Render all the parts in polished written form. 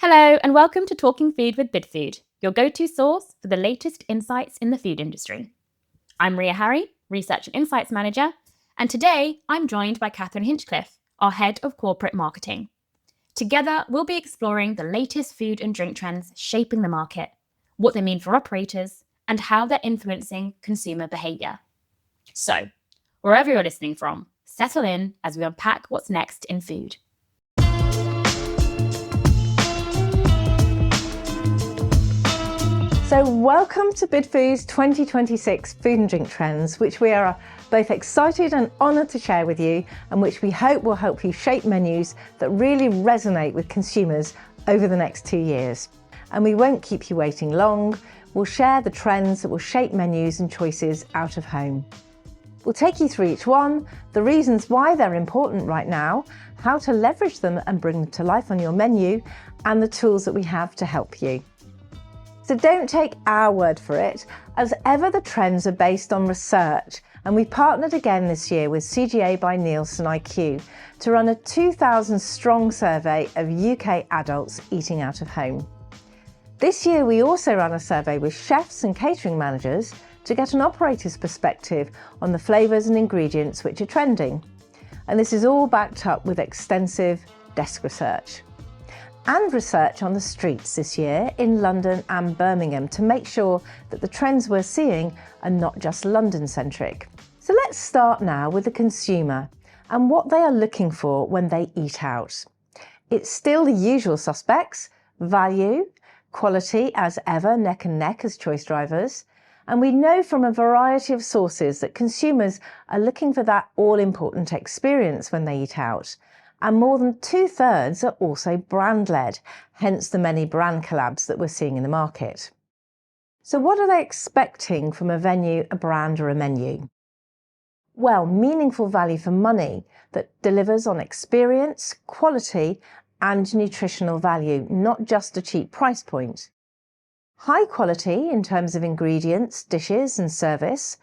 Hello and welcome to Talking Food with Bidfood, your go-to source for the latest insights in the food industry. I'm Rhia Harry, Research and Insights Manager, and today I'm joined by Catherine Hinchcliff, our Head of Corporate Marketing. Together, we'll be exploring the latest food and drink trends shaping the market, what they mean for operators, and how they're influencing consumer behaviour. So, wherever you're listening from, settle in as we unpack what's next in food. So welcome to Bidfood's 2026 Food and Drink Trends, which we are both excited and honoured to share with you, and which we hope will help you shape menus that really resonate with consumers over the next 2 years. And we won't keep you waiting long. We'll share the trends that will shape menus and choices out of home. We'll take you through each one, the reasons why they're important right now, how to leverage them and bring them to life on your menu, and the tools that we have to help you. So don't take our word for it, as ever the trends are based on research, and we partnered again this year with CGA by Nielsen IQ to run a 2,000 strong survey of UK adults eating out of home. This year we also ran a survey with chefs and catering managers to get an operator's perspective on the flavours and ingredients which are trending. And this is all backed up with extensive desk research. And research on the streets this year in London and Birmingham to make sure that the trends we're seeing are not just London-centric. So let's start now with the consumer and what they are looking for when they eat out. It's still the usual suspects: value, quality as ever, neck and neck as choice drivers. And we know from a variety of sources that consumers are looking for that all-important experience when they eat out. And more than 2/3 are also brand-led, hence the many brand collabs that we're seeing in the market. So what are they expecting from a venue, a brand or a menu? Well, meaningful value for money that delivers on experience, quality and nutritional value, not just a cheap price point. High quality in terms of ingredients, dishes and service,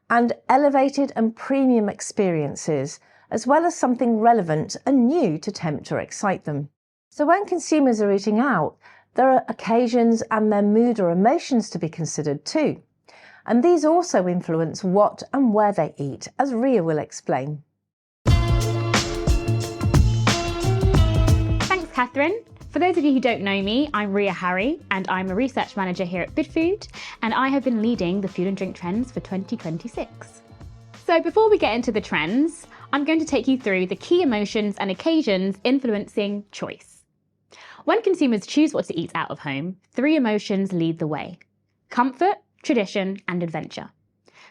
and elevated and premium experiences, as well as something relevant and new to tempt or excite them. So when consumers are eating out, there are occasions and their mood or emotions to be considered too. And these also influence what and where they eat, as Rhia will explain. Thanks, Catherine. For those of you who don't know me, I'm Rhia Harry and I'm a research manager here at Bidfood, and I have been leading the food and drink trends for 2026. So before we get into the trends, I'm going to take you through the key emotions and occasions influencing choice. When consumers choose what to eat out of home, 3 emotions lead the way: comfort, tradition, and adventure.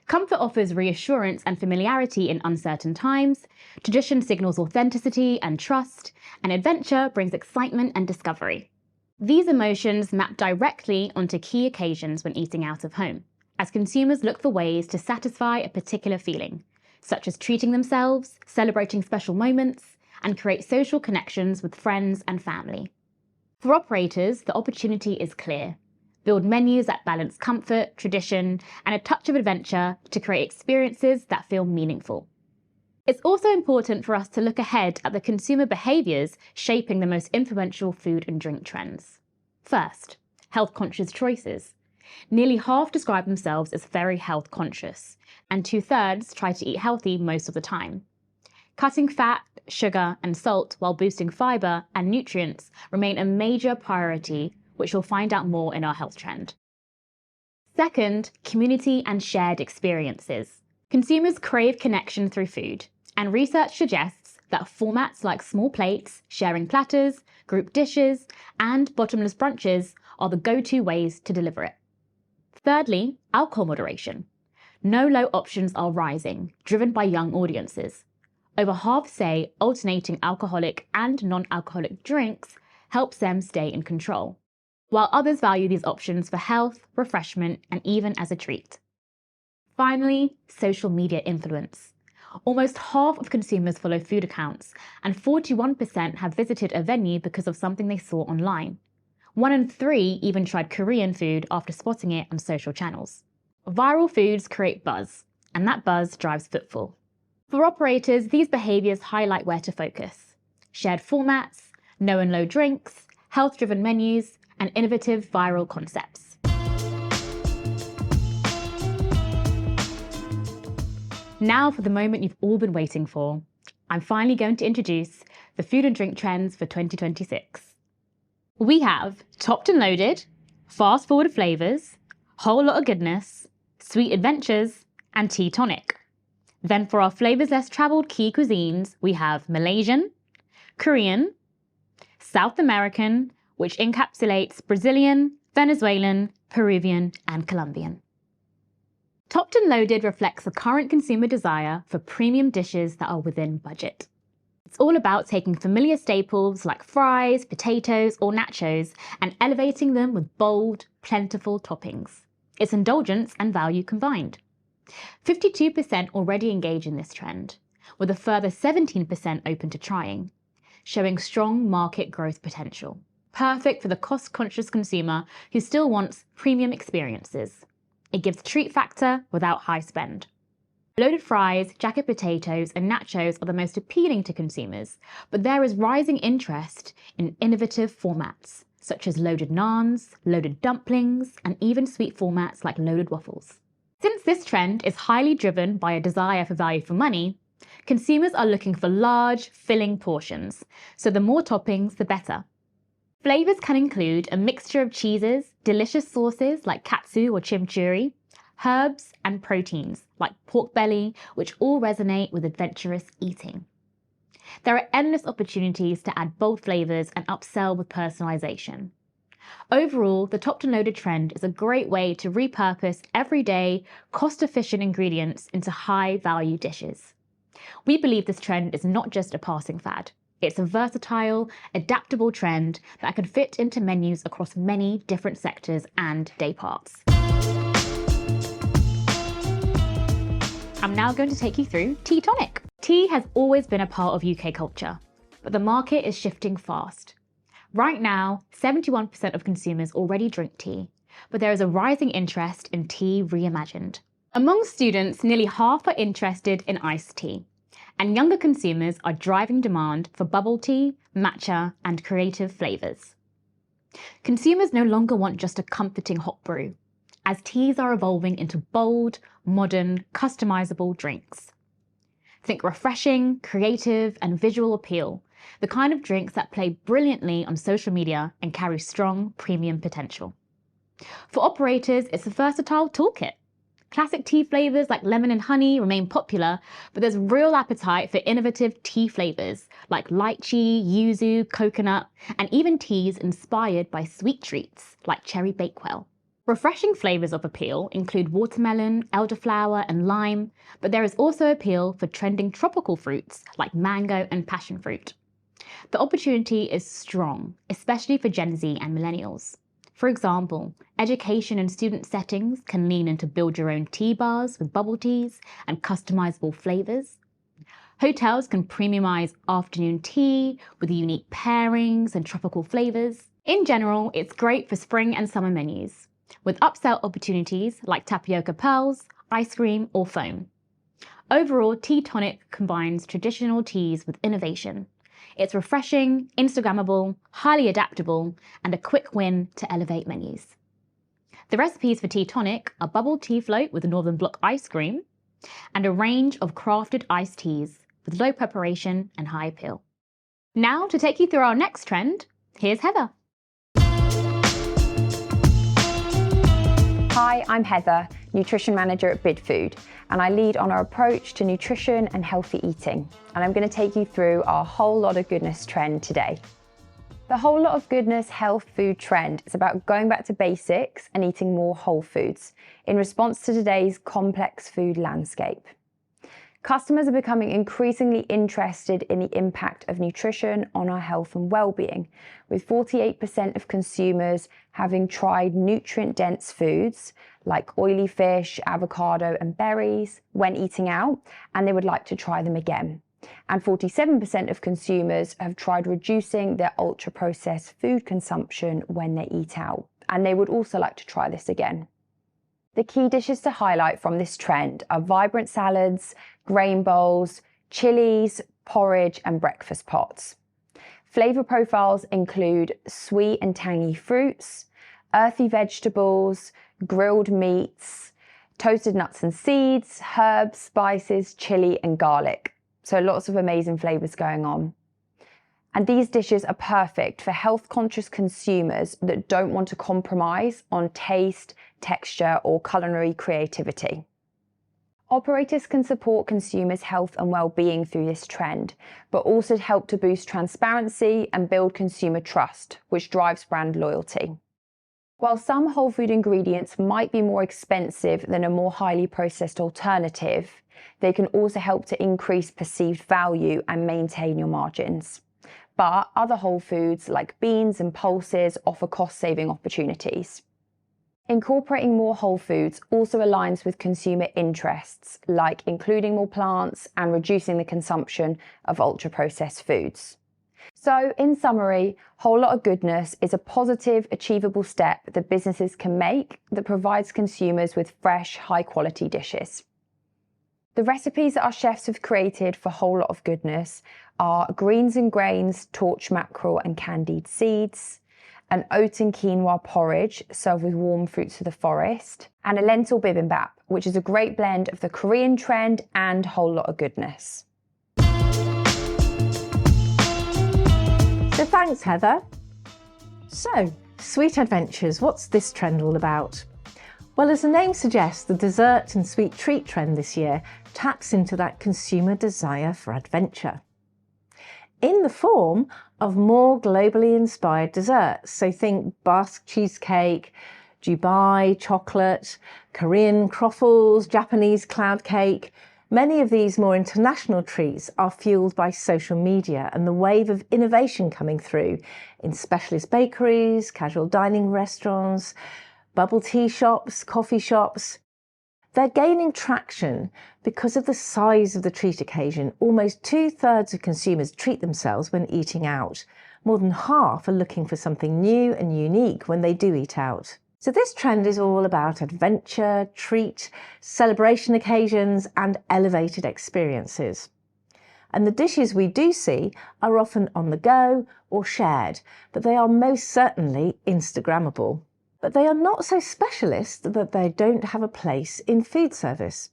Comfort offers reassurance and familiarity in uncertain times, tradition signals authenticity and trust, and adventure brings excitement and discovery. These emotions map directly onto key occasions when eating out of home, as consumers look for ways to satisfy a particular feeling, such as treating themselves, celebrating special moments, and create social connections with friends and family. For operators, the opportunity is clear. Build menus that balance comfort, tradition, and a touch of adventure to create experiences that feel meaningful. It's also important for us to look ahead at the consumer behaviours shaping the most influential food and drink trends. First, health-conscious choices. Nearly half describe themselves as very health conscious, and 2/3 try to eat healthy most of the time. Cutting fat, sugar, and salt while boosting fibre and nutrients remain a major priority, which you'll find out more in our health trend. Second, community and shared experiences. Consumers crave connection through food, and research suggests that formats like small plates, sharing platters, group dishes, and bottomless brunches are the go-to ways to deliver it. Thirdly, alcohol moderation. No-low options are rising, driven by young audiences. Over half say alternating alcoholic and non-alcoholic drinks helps them stay in control, while others value these options for health, refreshment, and even as a treat. Finally, social media influence. Almost half of consumers follow food accounts, and 41% have visited a venue because of something they saw online. 1 in 3 even tried Korean food after spotting it on social channels. Viral foods create buzz, and that buzz drives footfall. For operators, these behaviours highlight where to focus. Shared formats, no and low drinks, health-driven menus, and innovative viral concepts. Now for the moment you've all been waiting for. I'm finally going to introduce the food and drink trends for 2026. We have topped and loaded, fast-forward flavours, whole lot of goodness, sweet adventures, and tea tonic. Then for our flavours less travelled key cuisines, we have Malaysian, Korean, South American, which encapsulates Brazilian, Venezuelan, Peruvian, and Colombian. Topped and loaded reflects the current consumer desire for premium dishes that are within budget. It's all about taking familiar staples like fries, potatoes, or nachos and elevating them with bold, plentiful toppings. It's indulgence and value combined. 52% already engage in this trend, with a further 17% open to trying, showing strong market growth potential. Perfect for the cost-conscious consumer who still wants premium experiences. It gives treat factor without high spend. Loaded fries, jacket potatoes, and nachos are the most appealing to consumers, but there is rising interest in innovative formats, such as loaded naans, loaded dumplings, and even sweet formats like loaded waffles. Since this trend is highly driven by a desire for value for money, consumers are looking for large, filling portions, so the more toppings, the better. Flavours can include a mixture of cheeses, delicious sauces like katsu or chimichurri, herbs, and proteins like pork belly, which all resonate with adventurous eating. There are endless opportunities to add bold flavours and upsell with personalisation. Overall, the topped and loaded trend is a great way to repurpose everyday, cost-efficient ingredients into high-value dishes. We believe this trend is not just a passing fad. It's a versatile, adaptable trend that can fit into menus across many different sectors and day parts. I'm now going to take you through tea tonic. Tea has always been a part of UK culture, but the market is shifting fast. Right now, 71% of consumers already drink tea, but there is a rising interest in tea reimagined. Among students, nearly half are interested in iced tea, and younger consumers are driving demand for bubble tea, matcha, and creative flavours. Consumers no longer want just a comforting hot brew, as teas are evolving into bold, modern, customisable drinks. Think refreshing, creative, and visual appeal, the kind of drinks that play brilliantly on social media and carry strong premium potential. For operators, it's a versatile toolkit. Classic tea flavours like lemon and honey remain popular, but there's real appetite for innovative tea flavours like lychee, yuzu, coconut, and even teas inspired by sweet treats like cherry bakewell. Refreshing flavours of appeal include watermelon, elderflower, and lime, but there is also appeal for trending tropical fruits like mango and passion fruit. The opportunity is strong, especially for Gen Z and millennials. For example, education and student settings can lean into build your own tea bars with bubble teas and customizable flavours. Hotels can premiumize afternoon tea with unique pairings and tropical flavours. In general, it's great for spring and summer menus, with upsell opportunities like tapioca pearls, ice cream, or foam. Overall, tea tonic combines traditional teas with innovation. It's refreshing, Instagrammable, highly adaptable, and a quick win to elevate menus. The recipes for tea tonic are bubble tea float with Northern Block ice cream and a range of crafted iced teas with low preparation and high appeal. Now to take you through our next trend, here's Heather. Hi, I'm Heather, Nutrition Manager at Bidfood, and I lead on our approach to nutrition and healthy eating. And I'm going to take you through our whole lot of goodness trend today. The whole lot of goodness health food trend is about going back to basics and eating more whole foods in response to today's complex food landscape. Customers are becoming increasingly interested in the impact of nutrition on our health and well-being, with 48% of consumers having tried nutrient-dense foods like oily fish, avocado, and berries when eating out, and they would like to try them again. And 47% of consumers have tried reducing their ultra-processed food consumption when they eat out, and they would also like to try this again. The key dishes to highlight from this trend are vibrant salads, grain bowls, chilies, porridge, and breakfast pots. Flavour profiles include sweet and tangy fruits, earthy vegetables, grilled meats, toasted nuts and seeds, herbs, spices, chilli and garlic. So lots of amazing flavours going on. And these dishes are perfect for health-conscious consumers that don't want to compromise on taste, texture or culinary creativity. Operators can support consumers' health and well-being through this trend, but also help to boost transparency and build consumer trust, which drives brand loyalty. While some whole food ingredients might be more expensive than a more highly processed alternative, they can also help to increase perceived value and maintain your margins. But other whole foods like beans and pulses offer cost-saving opportunities. Incorporating more whole foods also aligns with consumer interests, like including more plants and reducing the consumption of ultra-processed foods. So, in summary, Whole Lot of Goodness is a positive, achievable step that businesses can make that provides consumers with fresh, high-quality dishes. The recipes that our chefs have created for Whole Lot of Goodness are greens and grains, torch mackerel and candied seeds, an oat and quinoa porridge served with warm fruits of the forest, and a lentil bibimbap, which is a great blend of the Korean trend and Whole Lot of Goodness. So thanks, Heather. So, Sweet Adventures, what's this trend all about? Well, as the name suggests, the dessert and sweet treat trend this year taps into that consumer desire for adventure, in the form of more globally inspired desserts. So think Basque cheesecake, Dubai chocolate, Korean croffles, Japanese cloud cake. Many of these more international treats are fueled by social media and the wave of innovation coming through in specialist bakeries, casual dining restaurants, bubble tea shops, coffee shops. They're gaining traction because of the size of the treat occasion. Almost 2/3 of consumers treat themselves when eating out. More than half are looking for something new and unique when they do eat out. So this trend is all about adventure, treat, celebration occasions and elevated experiences. And the dishes we do see are often on the go or shared, but they are most certainly Instagrammable. But they are not so specialist that they don't have a place in food service.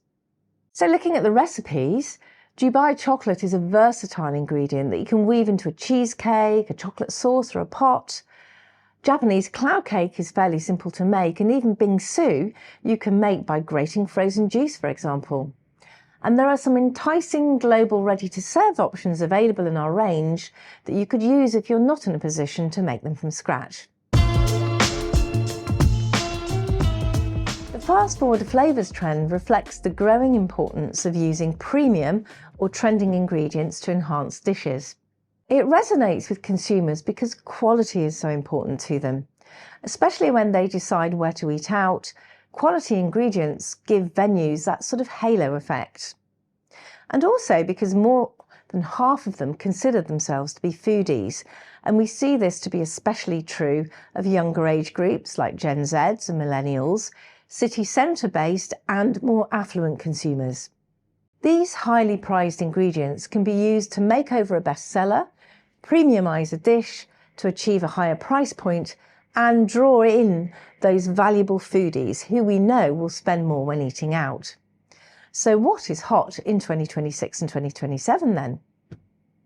So looking at the recipes, Dubai chocolate is a versatile ingredient that you can weave into a cheesecake, a chocolate sauce or a pot. Japanese cloud cake is fairly simple to make, and even bingsu you can make by grating frozen juice, for example. And there are some enticing global ready-to-serve options available in our range that you could use if you're not in a position to make them from scratch. The fast-forward flavours trend reflects the growing importance of using premium or trending ingredients to enhance dishes. It resonates with consumers because quality is so important to them, especially when they decide where to eat out. Quality ingredients give venues that sort of halo effect. And also because more than half of them consider themselves to be foodies, and we see this to be especially true of younger age groups like Gen Zs and millennials, city centre-based and more affluent consumers. These highly prized ingredients can be used to make over a bestseller, premiumise a dish to achieve a higher price point, and draw in those valuable foodies who we know will spend more when eating out. So what is hot in 2026 and 2027 then?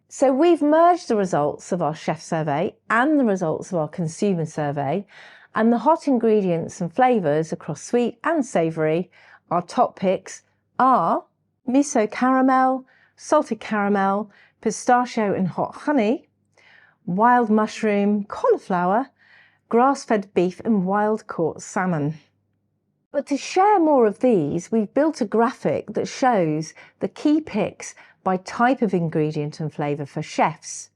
So we've merged the results of our chef survey and the results of our consumer survey, and the hot ingredients and flavours across sweet and savoury, our top picks are miso caramel, salted caramel, pistachio and hot honey, wild mushroom, cauliflower, grass-fed beef and wild-caught salmon. But to share more of these, we've built a graphic that shows the key picks by type of ingredient and flavour for chefs,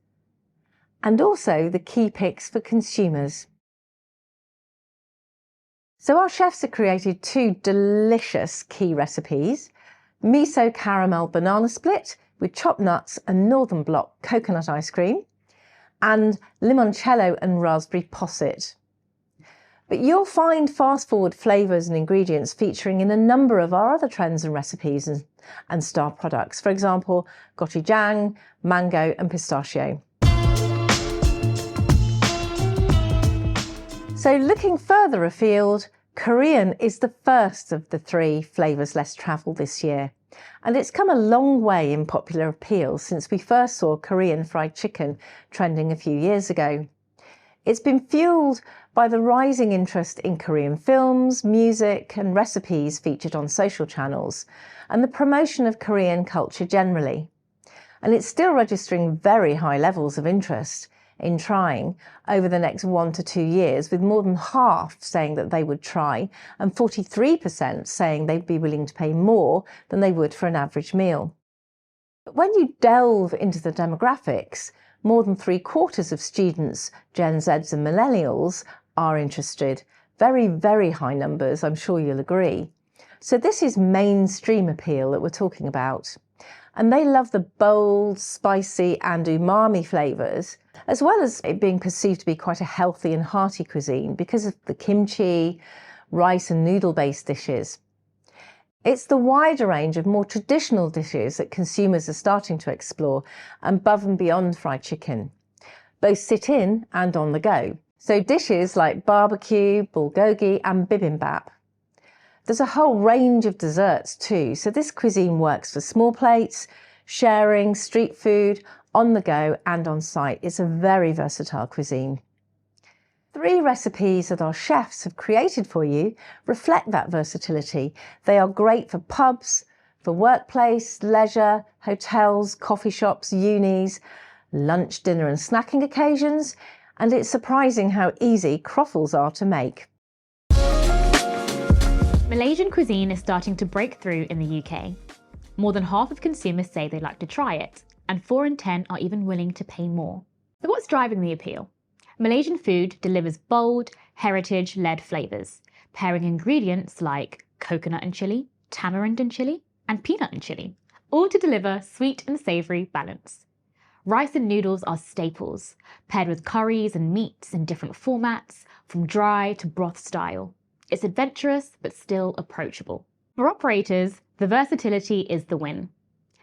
and also the key picks for consumers. So our chefs have created 2 delicious key recipes: miso caramel banana split with chopped nuts and Northern Block coconut ice cream, and limoncello and raspberry posset. But you'll find fast-forward flavours and ingredients featuring in a number of our other trends and recipes and star products. For example, gochujang, mango and pistachio. So looking further afield, Korean is the first of the 3 flavours less travelled this year. And it's come a long way in popular appeal since we first saw Korean fried chicken trending a few years ago. It's been fuelled by the rising interest in Korean films, music and recipes featured on social channels, and the promotion of Korean culture generally. And it's still registering very high levels of interest in trying over the next 1 to 2 years, with more than half saying that they would try and 43% saying they'd be willing to pay more than they would for an average meal. But when you delve into the demographics, more than 3/4 of students, Gen Zs and millennials, are interested. Very, very high numbers, I'm sure you'll agree. So this is mainstream appeal that we're talking about. And they love the bold, spicy and umami flavours, as well as it being perceived to be quite a healthy and hearty cuisine because of the kimchi, rice and noodle-based dishes. It's the wider range of more traditional dishes that consumers are starting to explore above and beyond fried chicken, both sit-in and on the go. So dishes like barbecue, bulgogi and bibimbap. There's a whole range of desserts too, so this cuisine works for small plates, sharing, street food, on the go and on site. It's a very versatile cuisine. 3 recipes that our chefs have created for you reflect that versatility. They are great for pubs, for workplace, leisure, hotels, coffee shops, unis, lunch, dinner and snacking occasions, and it's surprising how easy croffles are to make. Malaysian cuisine is starting to break through in the UK. More than half of consumers say they'd like to try it, and 4 in 10 are even willing to pay more. So what's driving the appeal? Malaysian food delivers bold, heritage-led flavours, pairing ingredients like coconut and chilli, tamarind and chilli, and peanut and chilli, all to deliver sweet and savoury balance. Rice and noodles are staples, paired with curries and meats in different formats, from dry to broth style. It's adventurous, but still approachable. For operators, the versatility is the win.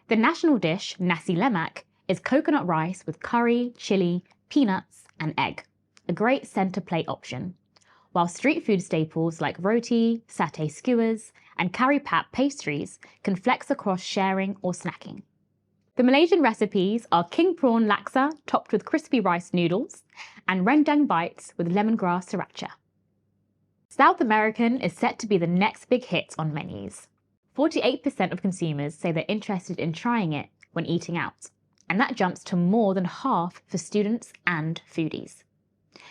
The national dish, nasi lemak, is coconut rice with curry, chilli, peanuts, and egg, a great centre plate option, while street food staples like roti, satay skewers, and curry pap pastries can flex across sharing or snacking. The Malaysian recipes are king prawn laksa topped with crispy rice noodles and rendang bites with lemongrass sriracha. South American is set to be the next big hit on menus. 48% of consumers say they're interested in trying it when eating out, and that jumps to more than half for students and foodies.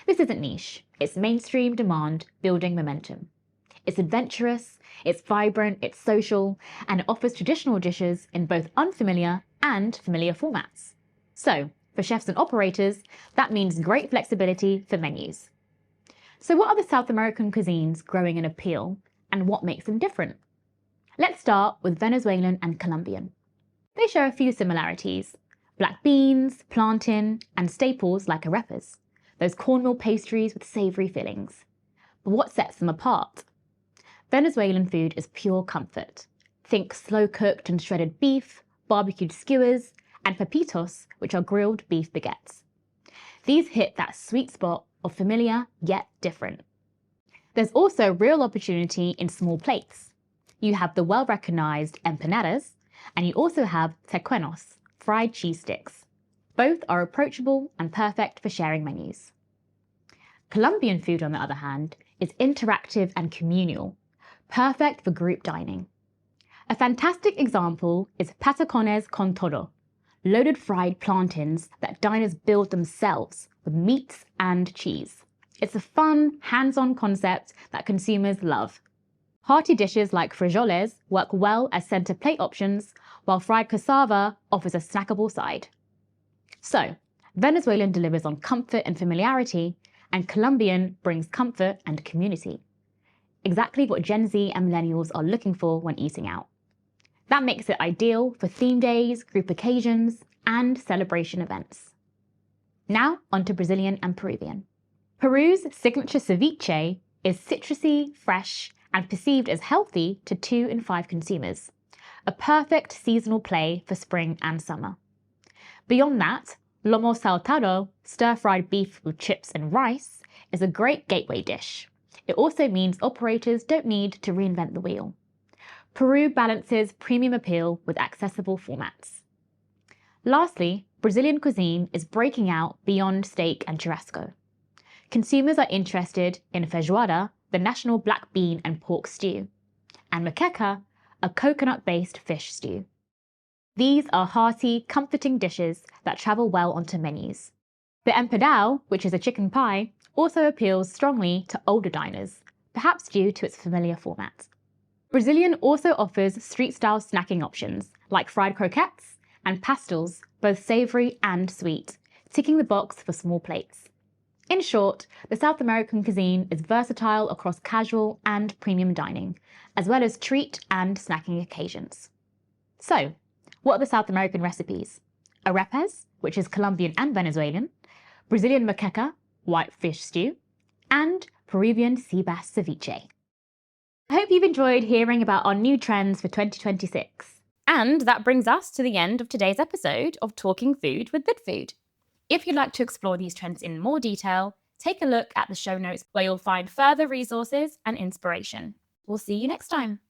This isn't niche, it's mainstream demand building momentum. It's adventurous, it's vibrant, it's social, and it offers traditional dishes in both unfamiliar and familiar formats. So, for chefs and operators, that means great flexibility for menus. So what are the South American cuisines growing in appeal, and what makes them different? Let's start with Venezuelan and Colombian. They share a few similarities: black beans, plantain, and staples like arepas, those cornmeal pastries with savoury fillings. But what sets them apart? Venezuelan food is pure comfort. Think slow-cooked and shredded beef, barbecued skewers, and papitos, which are grilled beef baguettes. These hit that sweet spot of familiar yet different. There's also real opportunity in small plates. You have the well-recognised empanadas, and you also have tequeños, fried cheese sticks. Both are approachable and perfect for sharing menus. Colombian food, on the other hand, is interactive and communal, perfect for group dining. A fantastic example is patacones con todo, loaded fried plantains that diners build themselves with meats and cheese. It's a fun, hands-on concept that consumers love. Hearty dishes like frijoles work well as centre plate options, while fried cassava offers a snackable side. So, Venezuelan delivers on comfort and familiarity, and Colombian brings comfort and community. Exactly what Gen Z and millennials are looking for when eating out. That makes it ideal for theme days, group occasions, and celebration events. Now, onto Brazilian and Peruvian. Peru's signature ceviche is citrusy, fresh, and perceived as healthy to 2 in 5 consumers. A perfect seasonal play for spring and summer. Beyond that, lomo saltado, stir-fried beef with chips and rice, is a great gateway dish. It also means operators don't need to reinvent the wheel. Peru balances premium appeal with accessible formats. Lastly, Brazilian cuisine is breaking out beyond steak and churrasco. Consumers are interested in feijoada, the national black bean and pork stew, and moqueca, a coconut-based fish stew. These are hearty, comforting dishes that travel well onto menus. The empadão, which is a chicken pie, also appeals strongly to older diners, perhaps due to its familiar format. Brazilian also offers street-style snacking options like fried croquettes and pastels, both savoury and sweet, ticking the box for small plates. In short, the South American cuisine is versatile across casual and premium dining, as well as treat and snacking occasions. So, what are the South American recipes? Arepas, which is Colombian and Venezuelan, Brazilian moqueca, white fish stew, and Peruvian sea bass ceviche. I hope you've enjoyed hearing about our new trends for 2026. And that brings us to the end of today's episode of Talking Food with Bidfood. If you'd like to explore these trends in more detail, take a look at the show notes where you'll find further resources and inspiration. We'll see you next time.